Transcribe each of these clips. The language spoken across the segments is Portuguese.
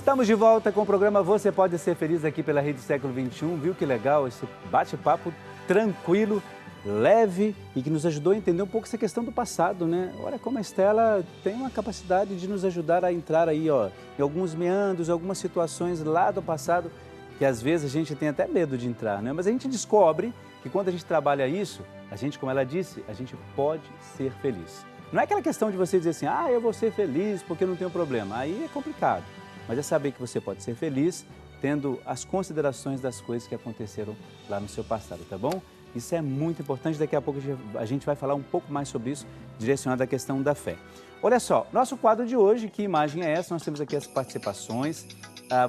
Estamos de volta com o programa Você Pode Ser Feliz aqui pela Rede Século XXI. Viu que legal esse bate-papo tranquilo, leve e que nos ajudou a entender um pouco essa questão do passado, né? Olha como a Estela tem uma capacidade de nos ajudar a entrar aí, ó, em alguns meandros, algumas situações lá do passado que às vezes a gente tem até medo de entrar, né? Mas a gente descobre que quando a gente trabalha isso, a gente, como ela disse, a gente pode ser feliz. Não é aquela questão de você dizer assim, ah, eu vou ser feliz porque não tenho problema. Aí é complicado. Mas é saber que você pode ser feliz tendo as considerações das coisas que aconteceram lá no seu passado, tá bom? Isso é muito importante, daqui a pouco a gente vai falar um pouco mais sobre isso, direcionado à questão da fé. Olha só, nosso quadro de hoje, que imagem é essa? Nós temos aqui as participações.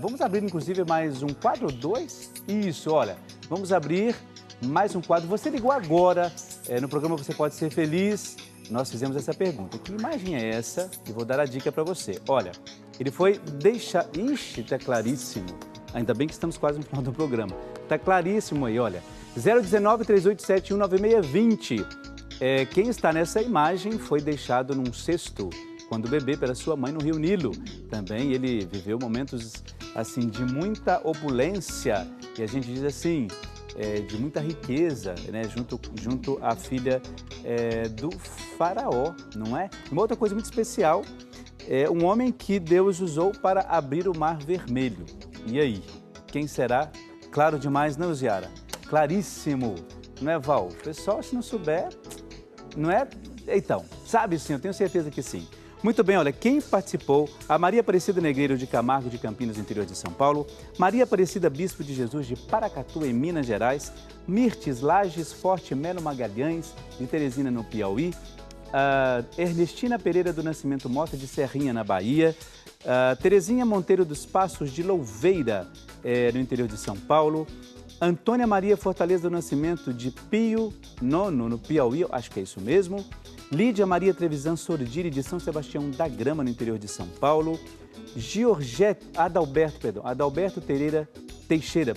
Vamos abrir, inclusive, mais um quadro 2? Isso, olha, vamos abrir mais um quadro. Você ligou agora no programa Você Pode Ser Feliz. Nós fizemos essa pergunta. Que imagem é essa? E vou dar a dica para você. Olha, ele foi deixar... Ixi, tá claríssimo. Ainda bem que estamos quase no final do programa. Tá claríssimo aí, olha. 019-3871-9620. Quem está nessa imagem foi deixado num cesto quando bebê pela sua mãe no Rio Nilo. Também ele viveu momentos assim de muita opulência e a gente diz assim, de muita riqueza, né? junto à filha do faraó, não é? Uma outra coisa muito especial, um homem que Deus usou para abrir o Mar Vermelho. E aí, quem será? Claro demais, não, Ziara? Claríssimo, não é, Val? Pessoal, se não souber, não é? Então, sabe sim, eu tenho certeza que sim. Muito bem, olha, quem participou? A Maria Aparecida Negreiro de Camargo de Campinas, interior de São Paulo, Maria Aparecida Bispo de Jesus de Paracatu, em Minas Gerais, Mirtes Lages Forte Melo Magalhães, de Teresina, no Piauí, Ernestina Pereira do Nascimento Mota, de Serrinha, na Bahia, Terezinha Monteiro dos Passos, de Louveira, no interior de São Paulo, Antônia Maria Fortaleza do Nascimento, de Pio Nono, no Piauí, acho que é isso mesmo, Lídia Maria Trevisan Sordiri, de São Sebastião da Grama, no interior de São Paulo, Adalberto Teixeira,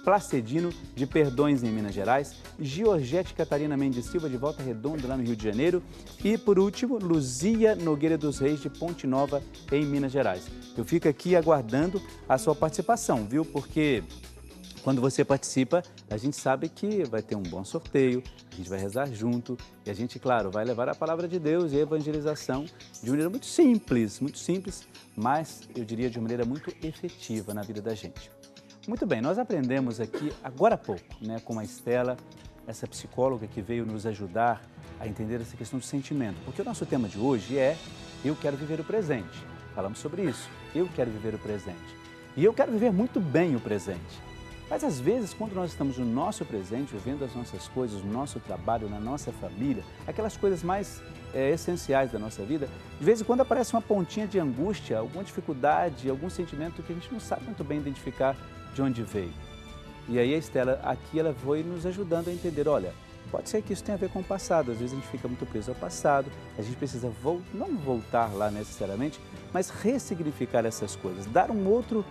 Placedino, de Perdões, em Minas Gerais, Georgette Catarina Mendes Silva, de Volta Redonda, lá no Rio de Janeiro, e, por último, Luzia Nogueira dos Reis, de Ponte Nova, em Minas Gerais. Eu fico aqui aguardando a sua participação, viu? Porque quando você participa, a gente sabe que vai ter um bom sorteio, a gente vai rezar junto e a gente, claro, vai levar a palavra de Deus e a evangelização de maneira muito simples, mas eu diria de maneira muito efetiva na vida da gente. Muito bem, nós aprendemos aqui agora há pouco, né, com a Estela, essa psicóloga que veio nos ajudar a entender essa questão do sentimento. Porque o nosso tema de hoje é Eu Quero Viver o Presente. Falamos sobre isso, eu quero viver o presente. E eu quero viver muito bem o presente. Mas às vezes, quando nós estamos no nosso presente, vivendo as nossas coisas, no nosso trabalho, na nossa família, aquelas coisas mais essenciais da nossa vida, de vez em quando aparece uma pontinha de angústia, alguma dificuldade, algum sentimento que a gente não sabe muito bem identificar de onde veio. E aí a Estela, aqui ela foi nos ajudando a entender, olha, pode ser que isso tenha a ver com o passado, às vezes a gente fica muito preso ao passado, a gente precisa não voltar lá necessariamente, mas ressignificar essas coisas, dar um outro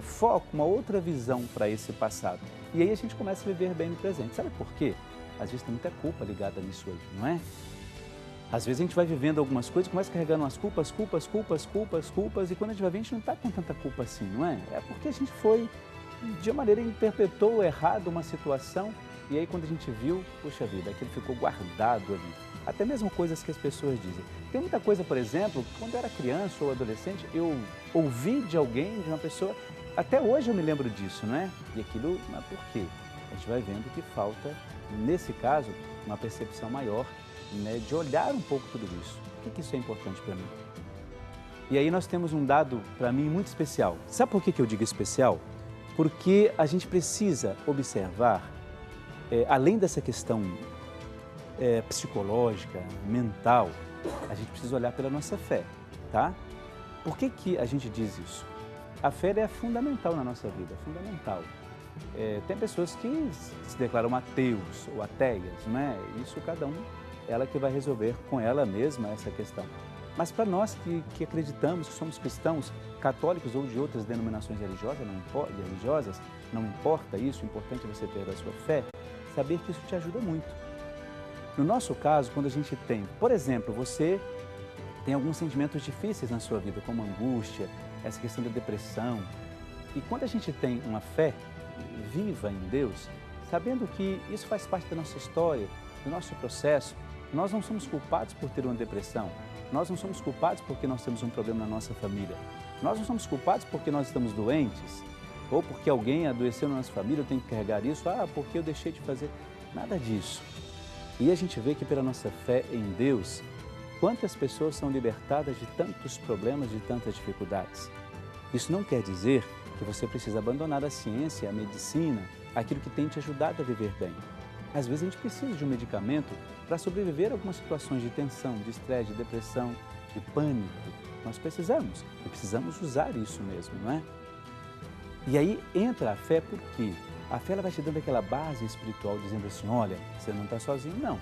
foco, uma outra visão para esse passado. E aí a gente começa a viver bem no presente. Sabe por quê? Às vezes tem muita culpa ligada nisso aí, não é? Às vezes a gente vai vivendo algumas coisas, começa carregando umas culpas, e quando a gente vai ver, a gente não está com tanta culpa assim, não é? É porque a gente foi, de uma maneira, interpretou errado uma situação, e aí quando a gente viu, puxa vida, aquilo ficou guardado ali. Até mesmo coisas que as pessoas dizem. Tem muita coisa, por exemplo, quando eu era criança ou adolescente, eu ouvi de alguém, de uma pessoa, até hoje eu me lembro disso, não é? E aquilo, mas por quê? A gente vai vendo que falta, nesse caso, uma percepção maior, né, de olhar um pouco tudo isso. Por que isso é importante para mim? E aí nós temos um dado, para mim, muito especial. Sabe por que eu digo especial? Porque a gente precisa observar, além dessa questão psicológica, mental, a gente precisa olhar pela nossa fé, tá? Por que a gente diz isso? A fé é fundamental na nossa vida, é fundamental. Tem pessoas que se declaram ateus ou ateias, não é? Isso cada um, ela que vai resolver com ela mesma essa questão. Mas para nós que acreditamos, que somos cristãos, católicos ou de outras denominações religiosas, não importa isso, o importante é você ter a sua fé, saber que isso te ajuda muito. No nosso caso, quando a gente tem, por exemplo, você tem alguns sentimentos difíceis na sua vida, como angústia, essa questão da depressão. E quando a gente tem uma fé viva em Deus, sabendo que isso faz parte da nossa história, do nosso processo, nós não somos culpados por ter uma depressão, nós não somos culpados porque nós temos um problema na nossa família, nós não somos culpados porque nós estamos doentes, ou porque alguém adoeceu na nossa família, eu tenho que carregar isso, porque eu deixei de fazer, nada disso. E a gente vê que pela nossa fé em Deus, quantas pessoas são libertadas de tantos problemas, de tantas dificuldades. Isso não quer dizer que você precisa abandonar a ciência, a medicina, aquilo que tem te ajudado a viver bem. Às vezes a gente precisa de um medicamento para sobreviver a algumas situações de tensão, de estresse, de depressão, de pânico. Nós precisamos, e precisamos usar isso mesmo, não é? E aí entra a fé, porque a fé ela vai te dando aquela base espiritual, dizendo assim, olha, você não está sozinho, não.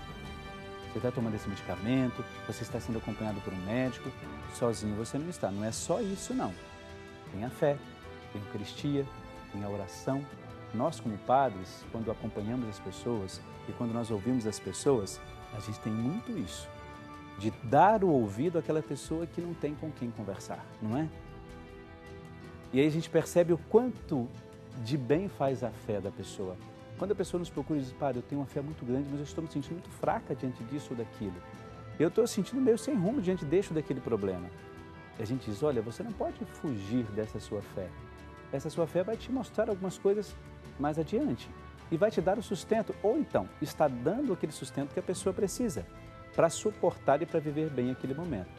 Você está tomando esse medicamento, você está sendo acompanhado por um médico, sozinho você não está. Não é só isso, não. Tem a fé, tem a Eucaristia, tem a oração. Nós, como padres, quando acompanhamos as pessoas e quando nós ouvimos as pessoas, a gente tem muito isso, de dar o ouvido àquela pessoa que não tem com quem conversar, não é? E aí a gente percebe o quanto de bem faz a fé da pessoa. Quando a pessoa nos procura e diz, padre, eu tenho uma fé muito grande, mas eu estou me sentindo muito fraca diante disso ou daquilo. Eu estou sentindo meio sem rumo diante deste ou daquele problema. E a gente diz, olha, você não pode fugir dessa sua fé. Essa sua fé vai te mostrar algumas coisas mais adiante e vai te dar o sustento, ou então está dando aquele sustento que a pessoa precisa para suportar e para viver bem aquele momento.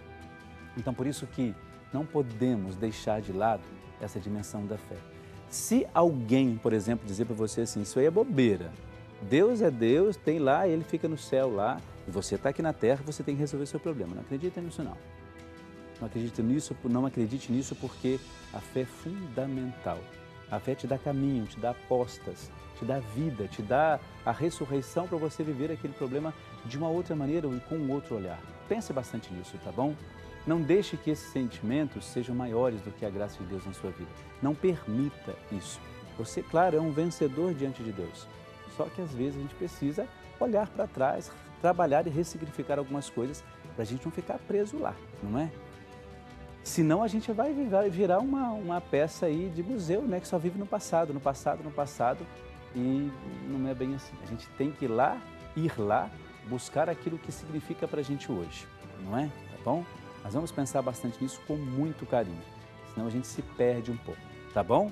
Então, por isso que não podemos deixar de lado essa dimensão da fé. Se alguém, por exemplo, dizer para você assim, isso aí é bobeira, Deus é Deus, tem lá, ele fica no céu lá, e você está aqui na terra, você tem que resolver seu problema. Não acredita nisso, não. Não acredite nisso porque a fé é fundamental. A fé te dá caminho, te dá apostas, te dá vida, te dá a ressurreição para você viver aquele problema de uma outra maneira ou com um outro olhar. Pense bastante nisso, tá bom? Não deixe que esses sentimentos sejam maiores do que a graça de Deus na sua vida. Não permita isso. Você, claro, é um vencedor diante de Deus. Só que às vezes a gente precisa olhar para trás, trabalhar e ressignificar algumas coisas para a gente não ficar preso lá, não é? Senão a gente vai virar uma peça aí de museu, né, que só vive no passado, e não é bem assim. A gente tem que ir lá, buscar aquilo que significa para a gente hoje, não é? Tá bom? Mas vamos pensar bastante nisso com muito carinho, senão a gente se perde um pouco, tá bom?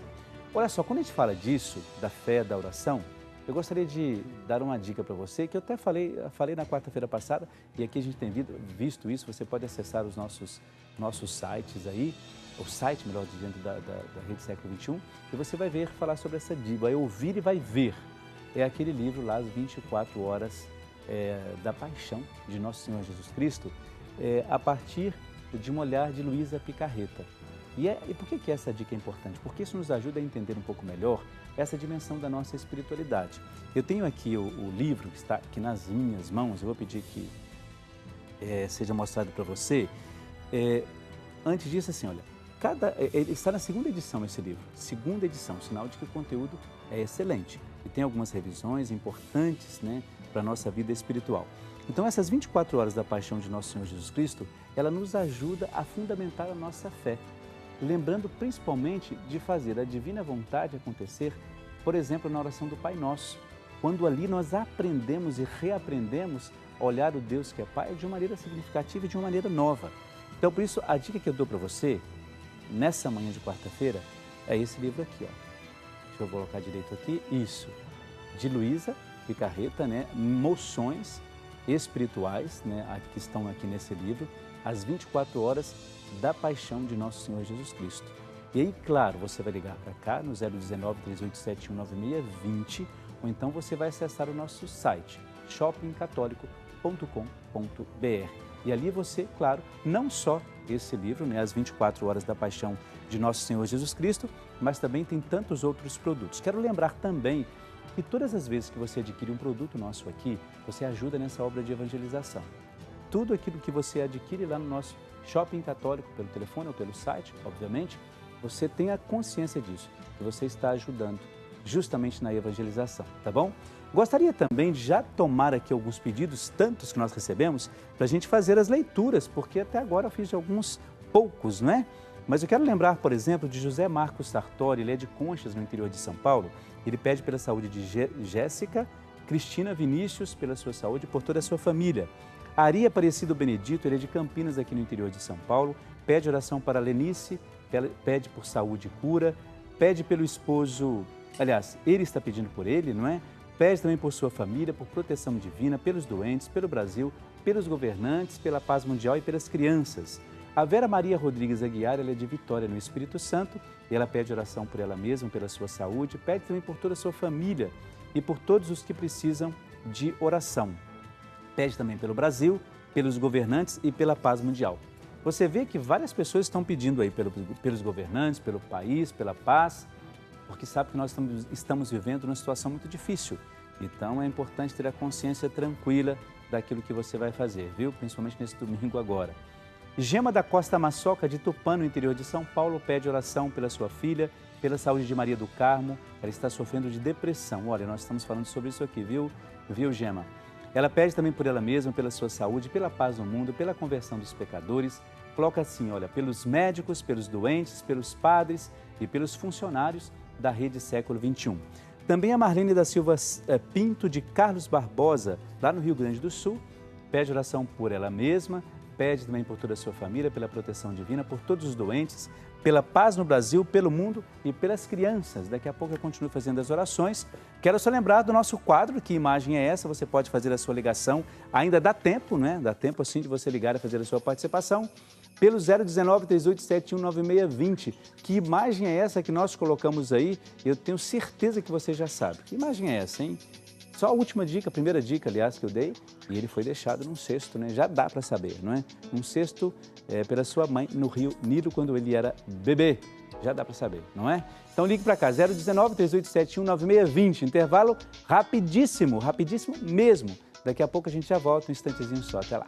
Olha só, quando a gente fala disso, da fé, da oração, eu gostaria de dar uma dica para você, que eu até falei na quarta-feira passada, e aqui a gente tem visto isso, você pode acessar os nossos sites aí, o site, melhor dizendo, da Rede Século XXI, e você vai falar sobre essa dica, vai ouvir e vai ver. É aquele livro lá, As 24 Horas da Paixão de Nosso Senhor Jesus Cristo, a partir de um olhar de Luísa Picarreta. E por que essa dica é importante? Porque isso nos ajuda a entender um pouco melhor essa dimensão da nossa espiritualidade. Eu tenho aqui o livro que está aqui nas minhas mãos, eu vou pedir que seja mostrado para você. Antes disso, assim, olha, ele está na segunda edição esse livro, segunda edição, sinal de que o conteúdo é excelente e tem algumas revisões importantes, né, para a nossa vida espiritual. Então, essas 24 horas da paixão de Nosso Senhor Jesus Cristo, ela nos ajuda a fundamentar a nossa fé, lembrando principalmente de fazer a divina vontade acontecer, por exemplo, na oração do Pai Nosso, quando ali nós aprendemos e reaprendemos a olhar o Deus que é Pai de uma maneira significativa e de uma maneira nova. Então, por isso, a dica que eu dou para você, nessa manhã de quarta-feira, é esse livro aqui, ó. Deixa eu colocar direito aqui, isso, de Luísa Picarreta, né? Moções espirituais, né, que estão aqui nesse livro, as 24 horas da paixão de Nosso Senhor Jesus Cristo. E aí, claro, você vai ligar para cá no 019-3871-9620 ou então você vai acessar o nosso site shoppingcatólico.com.br. E ali você, claro, não só esse livro, né, As 24 Horas da Paixão de Nosso Senhor Jesus Cristo, mas também tem tantos outros produtos. Quero lembrar também que todas as vezes que você adquire um produto nosso aqui, você ajuda nessa obra de evangelização. Tudo aquilo que você adquire lá no nosso Shopping Católico, pelo telefone ou pelo site, obviamente, você tem a consciência disso, que você está ajudando justamente na evangelização, tá bom? Gostaria também de já tomar aqui alguns pedidos, tantos que nós recebemos, para a gente fazer as leituras, porque até agora eu fiz de alguns poucos, não é? Mas eu quero lembrar, por exemplo, de José Marcos Sartori, ele é de Conchas, no interior de São Paulo. Ele pede pela saúde de Jéssica, Cristina Vinícius, pela sua saúde e por toda a sua família. Ari Aparecido Benedito, ele é de Campinas, aqui no interior de São Paulo, pede oração para Lenice, pede por saúde e cura, pede pelo esposo, aliás, ele está pedindo por ele, não é? Pede também por sua família, por proteção divina, pelos doentes, pelo Brasil, pelos governantes, pela paz mundial e pelas crianças. A Vera Maria Rodrigues Aguiar, ela é de Vitória, no Espírito Santo, e ela pede oração por ela mesma, pela sua saúde, pede também por toda a sua família e por todos os que precisam de oração. Pede também pelo Brasil, pelos governantes e pela paz mundial. Você vê que várias pessoas estão pedindo aí pelos governantes, pelo país, pela paz, porque sabe que nós estamos vivendo uma situação muito difícil. Então é importante ter a consciência tranquila daquilo que você vai fazer, viu? Principalmente nesse domingo agora. Gema da Costa Maçoca, de Tupã, no interior de São Paulo, pede oração pela sua filha, pela saúde de Maria do Carmo. Ela está sofrendo de depressão. Olha, nós estamos falando sobre isso aqui, viu, Gema? Ela pede também por ela mesma, pela sua saúde, pela paz no mundo, pela conversão dos pecadores. Coloca assim, olha, pelos médicos, pelos doentes, pelos padres e pelos funcionários da Rede Século XXI. Também a Marlene da Silva Pinto, de Carlos Barbosa, lá no Rio Grande do Sul, pede oração por ela mesma, pede também por toda a sua família, pela proteção divina, por todos os doentes, pela paz no Brasil, pelo mundo e pelas crianças. Daqui a pouco eu continuo fazendo as orações. Quero só lembrar do nosso quadro, que imagem é essa? Você pode fazer a sua ligação, ainda dá tempo, né? Dá tempo assim de você ligar e fazer a sua participação, pelo 019-3871-9620. Que imagem é essa que nós colocamos aí? Eu tenho certeza que você já sabe. Que imagem é essa, hein? Só a última dica, a primeira dica, aliás, que eu dei, e ele foi deixado num cesto, né? Já dá para saber, não é? Um cesto pela sua mãe no Rio Nilo, quando ele era bebê. Já dá para saber, não é? Então ligue para cá, 019-3871-9620. Intervalo rapidíssimo, rapidíssimo mesmo. Daqui a pouco a gente já volta, um instantezinho só. Até lá.